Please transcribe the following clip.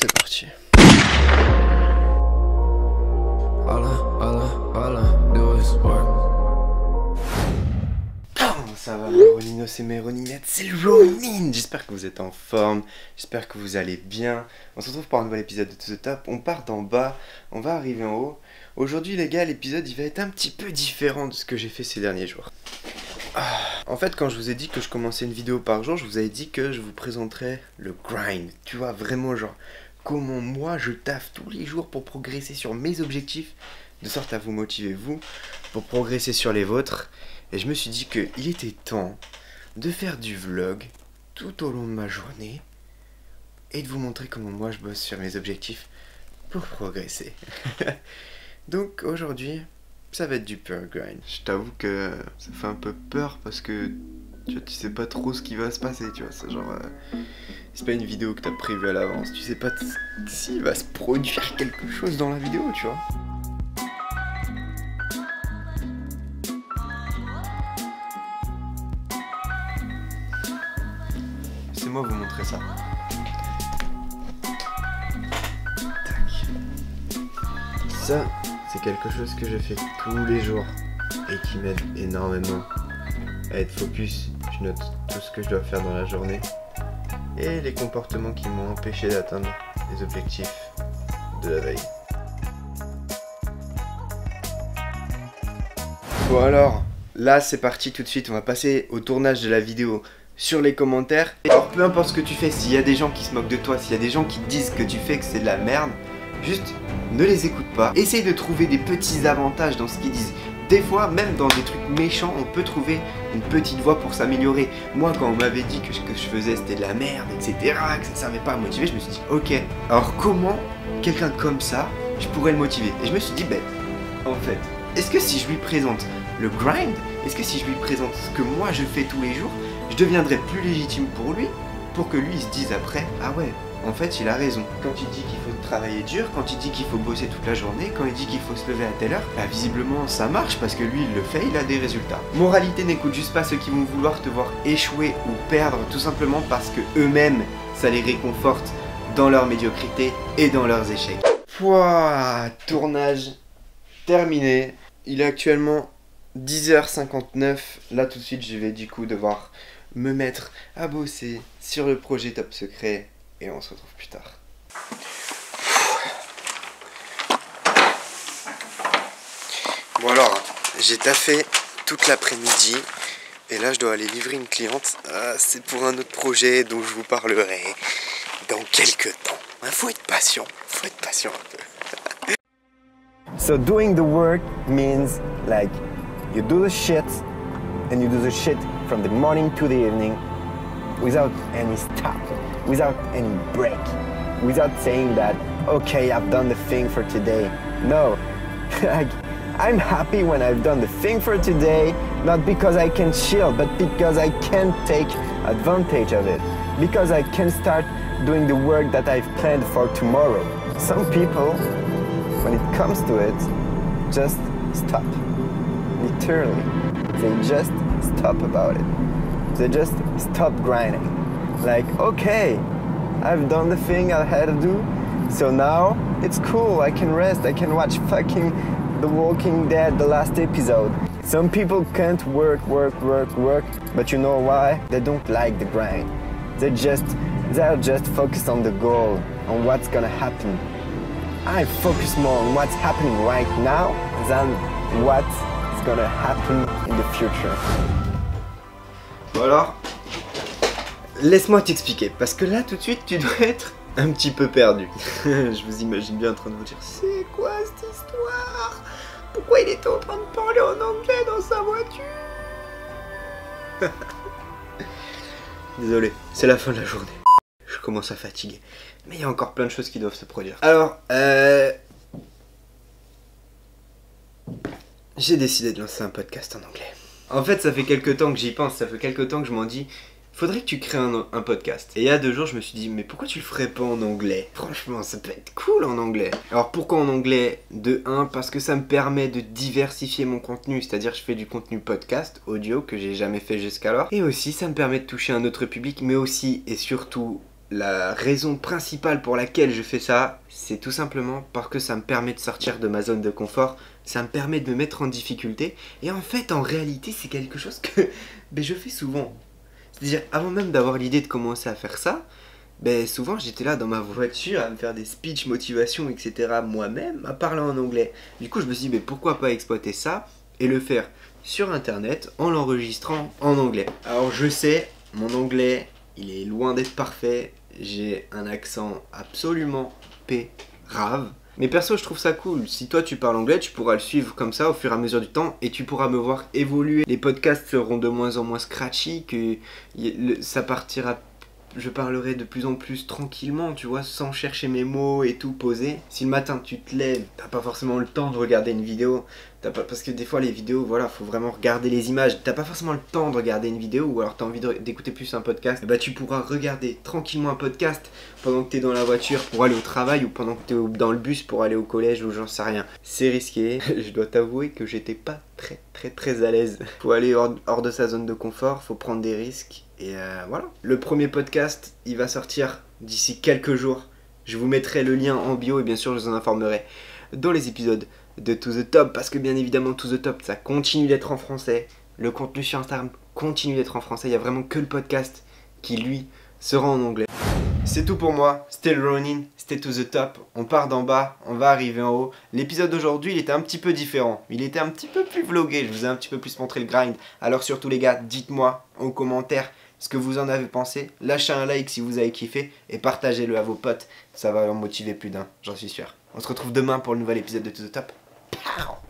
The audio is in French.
c'est parti. Ça va mes Roninos et mes Roninettes, c'est le Ronin. J'espère que vous êtes en forme, j'espère que vous allez bien. On se retrouve pour un nouvel épisode de To The Top. On part d'en bas, on va arriver en haut. Aujourd'hui les gars, l'épisode il va être un petit peu différent de ce que j'ai fait ces derniers jours. En fait, quand je vous ai dit que je commençais une vidéo par jour, je vous avais dit que je vous présenterais le grind. Tu vois, vraiment genre, comment moi je taffe tous les jours pour progresser sur mes objectifs, de sorte à vous motiver vous, pour progresser sur les vôtres. Et je me suis dit qu'il était temps de faire du vlog tout au long de ma journée et de vous montrer comment moi je bosse sur mes objectifs pour progresser. Donc aujourd'hui, ça va être du pure grind. Je t'avoue que ça fait un peu peur parce que tu sais pas trop ce qui va se passer, tu vois. C'est genre, c'est pas une vidéo que t'as prévue à l'avance. Tu sais pas s'il va se produire quelque chose dans la vidéo, tu vois. Laissez-moi vous montrer ça. Tac. Ça, c'est quelque chose que je fais tous les jours et qui m'aide énormément à être focus. Je note tout ce que je dois faire dans la journée et les comportements qui m'ont empêché d'atteindre les objectifs de la veille. Bon alors, là c'est parti tout de suite, on va passer au tournage de la vidéo sur les commentaires. Alors peu importe ce que tu fais, s'il y a des gens qui se moquent de toi, s'il y a des gens qui te disent que tu fais que c'est de la merde, juste ne les écoute pas. Essaye de trouver des petits avantages dans ce qu'ils disent. Des fois, même dans des trucs méchants, on peut trouver une petite voie pour s'améliorer. Moi, quand on m'avait dit que ce que je faisais c'était de la merde, etc., que ça servait pas à motiver, je me suis dit, ok, alors comment quelqu'un comme ça, je pourrais le motiver? Et je me suis dit, ben, en fait, est-ce que si je lui présente le grind, est-ce que si je lui présente ce que moi je fais tous les jours, je deviendrai plus légitime pour lui, pour que lui il se dise après, ah ouais, en fait il a raison. Quand il dit qu'il faut travailler dur, quand il dit qu'il faut bosser toute la journée, quand il dit qu'il faut se lever à telle heure, bah visiblement ça marche parce que lui il le fait, il a des résultats. Moralité, n'écoute juste pas ceux qui vont vouloir te voir échouer ou perdre, tout simplement parce que eux-mêmes ça les réconforte dans leur médiocrité et dans leurs échecs. Pouah, tournage terminé. Il est actuellement 10h59. Là tout de suite je vais du coup devoir me mettre à bosser sur le projet Top Secret et on se retrouve plus tard. Bon alors, j'ai taffé toute l'après-midi et là je dois aller livrer une cliente. C'est pour un autre projet dont je vous parlerai dans quelques temps. Faut être patient un peu. So doing the work means like you do the shit and you do the shit from the morning to the evening without any stop, without any break, without saying that, okay, I've done the thing for today. No, like, I'm happy when I've done the thing for today, not because I can chill, but because I can take advantage of it, because I can start doing the work that I've planned for tomorrow. Some people, when it comes to it, just stop. Literally. They just stop about it. They just stop grinding. Like, okay, I've done the thing I had to do, so now it's cool, I can rest, I can watch fucking The Walking Dead, the last episode. Some people can't work, but you know why? They don't like the grind. They're just focused on the goal, on what's gonna happen. I focus more on what's happening right now than what's gonna happen in the future. Bon alors, laisse-moi t'expliquer, parce que là tout de suite tu dois être un petit peu perdu. Je vous imagine bien en train de vous dire, c'est quoi cette histoire? Pourquoi il était en train de parler en anglais dans sa voiture? Désolé, c'est la fin de la journée. Je commence à fatiguer. Mais il y a encore plein de choses qui doivent se produire. Alors, j'ai décidé de lancer un podcast en anglais. En fait, ça fait quelques temps que j'y pense, ça fait quelques temps que je m'en dis, faudrait que tu crées un podcast. Et il y a 2 jours, je me suis dit, mais pourquoi tu le ferais pas en anglais? Franchement, ça peut être cool en anglais. Alors pourquoi en anglais? De 1, parce que ça me permet de diversifier mon contenu, c'est-à-dire je fais du contenu podcast, audio, que j'ai jamais fait jusqu'alors. Et aussi, ça me permet de toucher un autre public, mais aussi et surtout, La raison principale pour laquelle je fais ça, c'est tout simplement parce que ça me permet de sortir de ma zone de confort, ça me permet de me mettre en difficulté, et en fait, en réalité, c'est quelque chose que je fais souvent. C'est-à-dire, avant même d'avoir l'idée de commencer à faire ça, souvent j'étais là dans ma voiture à me faire des speeches motivation, etc. moi-même, à parler en anglais. Du coup, je me suis dit, pourquoi pas exploiter ça et le faire sur internet en l'enregistrant en anglais. Alors, je sais, mon anglais, il est loin d'être parfait. J'ai un accent absolument grave. Mais perso, je trouve ça cool. Si toi tu parles anglais, tu pourras le suivre comme ça au fur et à mesure du temps et tu pourras me voir évoluer. Les podcasts seront de moins en moins scratchy, que ça partira. Je parlerai de plus en plus tranquillement, tu vois, sans chercher mes mots et tout posé. Si le matin tu te lèves, t'as pas forcément le temps de regarder une vidéo, parce que des fois les vidéos, voilà, faut vraiment regarder les images. T'as pas forcément le temps de regarder une vidéo, ou alors t'as envie d'écouter plus un podcast. Tu pourras regarder tranquillement un podcast pendant que t'es dans la voiture pour aller au travail, ou pendant que t'es dans le bus pour aller au collège, ou j'en sais rien. C'est risqué. Je dois t'avouer que j'étais pas très à l'aise. Faut aller hors de sa zone de confort, faut prendre des risques. Et voilà. Le premier podcast, il va sortir d'ici quelques jours. Je vous mettrai le lien en bio et bien sûr je vous en informerai dans les épisodes de To The Top, parce que bien évidemment To The Top, ça continue d'être en français. Le contenu sur Instagram continue d'être en français. Il n'y a vraiment que le podcast qui, lui, sera en anglais. C'est tout pour moi, c'était le Ronin, c'était To The Top. On part d'en bas, on va arriver en haut. L'épisode d'aujourd'hui, il était un petit peu différent. Il était un petit peu plus vlogué, je vous ai un petit peu plus montré le grind. Alors surtout les gars, dites-moi en commentaire ce que vous en avez pensé. Lâchez un like si vous avez kiffé et partagez-le à vos potes. Ça va en motiver plus d'un, j'en suis sûr. On se retrouve demain pour le nouvel épisode de To The Top. Pow!